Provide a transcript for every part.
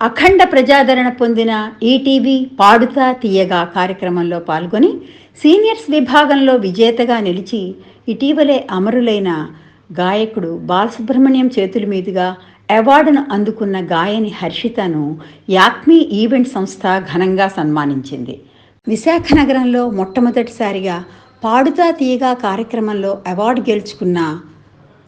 అఖండ ప్రజాదరణ పొందిన ఈటీవీ పాడుతా తీయగా కార్యక్రమంలో పాల్గొని సీనియర్స్ విభాగంలో విజేతగా నిలిచి ఇటీవలే అమరులైన గాయకుడు బాలసుబ్రహ్మణ్యం చేతుల మీదుగా అవార్డును అందుకున్న గాయని హర్షితను యాక్మీ ఈవెంట్ సంస్థ ఘనంగా సన్మానించింది. విశాఖ నగరంలో మొట్టమొదటిసారిగా పాడుతా తీయగా కార్యక్రమంలో అవార్డు గెలుచుకున్న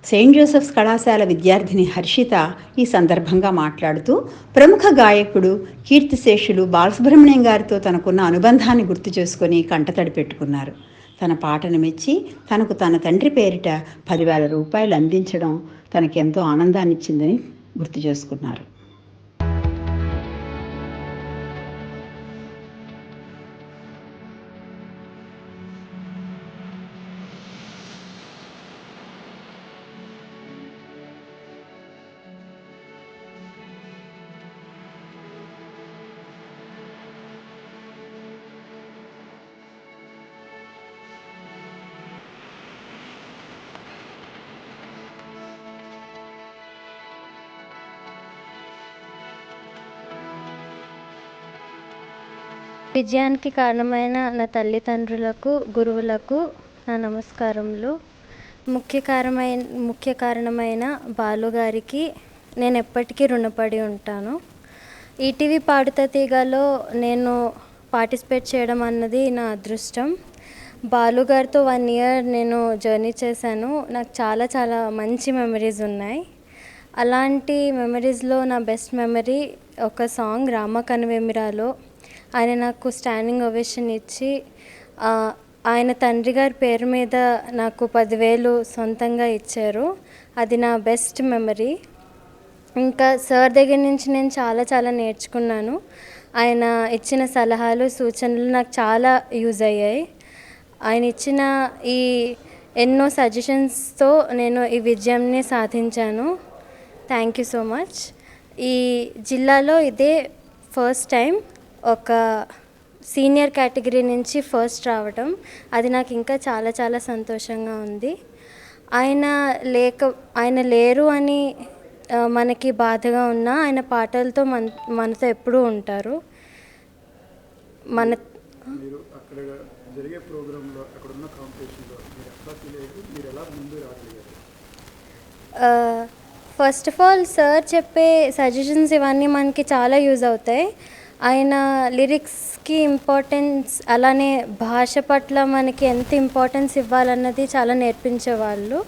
సెయింట్ జోసెఫ్స్ కళాశాల విద్యార్థిని హర్షిత ఈ సందర్భంగా మాట్లాడుతూ ప్రముఖ గాయకుడు కీర్తిశేషులు బాలసుబ్రహ్మణ్యం గారితో తనకున్న అనుబంధాన్ని గుర్తు చేసుకొని కంటతడి పెట్టుకున్నారు. తన పాటను మెచ్చి తనకు తన తండ్రి పేరిట 10,000 రూపాయలు అందించడం తనకెంతో ఆనందాన్ని ఇచ్చిందని గుర్తు చేసుకున్నారు. విజయానికి కారణమైన నా తల్లిదండ్రులకు, గురువులకు నా నమస్కారములు. ముఖ్య కారణమైన బాలుగారికి నేను ఎప్పటికీ రుణపడి ఉంటాను. ఈటీవీ పాడుతా తీగలో నేను పార్టిసిపేట్ చేయడం అన్నది నా అదృష్టం. బాలుగారితో 1 ఇయర్ నేను జర్నీ చేశాను. నాకు చాలా చాలా మంచి మెమరీస్ ఉన్నాయి. అలాంటి మెమరీస్లో నా బెస్ట్ మెమరీ ఒక సాంగ్ రామ కనువేమిరాలో. ఆయన నాకు స్టాండింగ్ ఓవేషన్ ఇచ్చి ఆయన తండ్రి గారి పేరు మీద నాకు 10,000 సొంతంగా ఇచ్చారు. అది నా బెస్ట్ మెమరీ. ఇంకా సార్ దగ్గర నుంచి నేను చాలా చాలా నేర్చుకున్నాను. ఆయన ఇచ్చిన సలహాలు, సూచనలు నాకు చాలా యూజ్ అయ్యాయి. ఆయన ఇచ్చిన ఈ ఎన్నో సజెషన్స్తో నేను ఈ విజయాన్ని సాధించాను. Thank you so much. ఈ జిల్లాలో ఇదే ఫస్ట్ టైం ఒక సీనియర్ కేటగిరీ నుంచి ఫస్ట్ రావడం, అది నాకు ఇంకా చాలా చాలా సంతోషంగా ఉంది. ఆయన లేరు అని మనకి బాధగా ఉన్నా ఆయన పాటలతో మనతో ఎప్పుడూ ఉంటారు. ఫస్ట్ ఆఫ్ ఆల్ సార్ చెప్పే సజెషన్స్ ఇవన్నీ మనకి చాలా యూజ్ అవుతాయి. ఆయన లిరిక్స్కి ఇంపార్టెన్స్, అలానే భాష పట్ల మనకి ఎంత ఇంపార్టెన్స్ ఇవ్వాలన్నది చాలా నేర్పించేవాళ్ళు.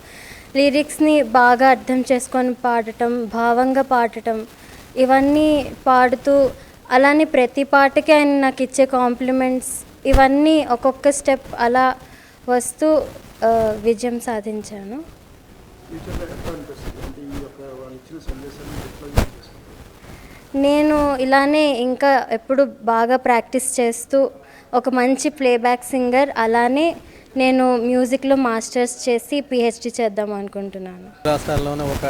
లిరిక్స్ని బాగా అర్థం చేసుకొని పాడటం, భావంగా పాడటం, ఇవన్నీ పాడుతూ అలానే ప్రతి పాటకి ఆయన నాకు ఇచ్చే కాంప్లిమెంట్స్, ఇవన్నీ ఒక్కొక్క స్టెప్ అలా వస్తూ విజయం సాధించాను. నేను ఇలానే ఇంకా ఎప్పుడు బాగా ప్రాక్టీస్ చేస్తూ ఒక మంచి ప్లేబ్యాక్ సింగర్, అలానే నేను మ్యూజిక్లో మాస్టర్స్ చేసి పిహెచ్డి చేద్దాం అనుకుంటున్నాను. రాష్ట్రాల్లోనే ఒక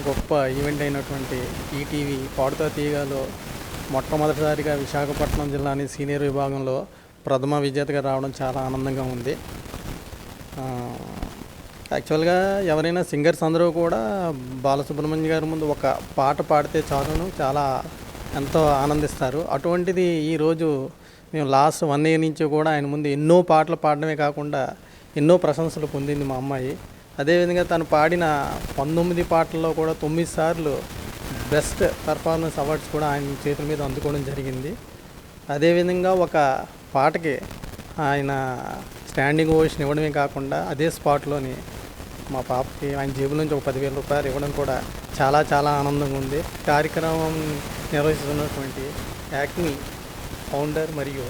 గొప్ప ఈవెంట్ అయినటువంటి ఈటీవీ పాడుతా తీయగాలో మొట్టమొదటిసారిగా విశాఖపట్నం జిల్లాని సీనియర్ విభాగంలో ప్రథమ విజేతగా రావడం చాలా ఆనందంగా ఉంది. యాక్చువల్గా ఎవరైనా సింగర్స్ అందరూ కూడా బాలసుబ్రహ్మణ్యం గారి ముందు ఒక పాట పాడితే చాలును చాలా ఎంతో ఆనందిస్తారు. అటువంటిది ఈరోజు మేము లాస్ట్ 1 ఇయర్ నుంచి కూడా ఆయన ముందు ఎన్నో పాటలు పాడడమే కాకుండా ఎన్నో ప్రశంసలు పొందింది మా అమ్మాయి. అదేవిధంగా తను పాడిన 19 పాటల్లో కూడా 9 సార్లు బెస్ట్ పర్ఫార్మెన్స్ అవార్డ్స్ కూడా ఆయన చేతుల మీద అందుకోవడం జరిగింది. అదేవిధంగా ఒక పాటకి ఆయన స్టాండింగ్ ఓవేషన్ ఇవ్వడమే కాకుండా అదే స్పాట్లోని మా పాపకి ఆయన జేబుల నుంచి ఒక 10,000 రూపాయలు ఇవ్వడం కూడా చాలా చాలా ఆనందంగా ఉంది. కార్యక్రమం నిర్వహిస్తున్నటువంటి యాక్మీ ఫౌండర్ మరియు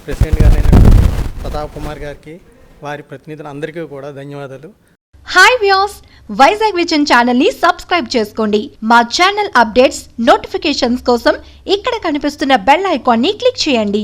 ప్రెసిడెంట్ గారైనటువంటి ప్రతాప్ కుమార్ గారికి, వారి ప్రతినిధులందరికీ కూడా ధన్యవాదాలు. Hi views, Vizag vision channel ని సబ్స్క్రైబ్ చేసుకోండి. మా ఛానల్ అప్డేట్స్, నోటిఫికేషన్స్ కోసం ఇక్కడ కనిపిస్తున్న బెల్ ఐకాన్ ని క్లిక్ చేయండి.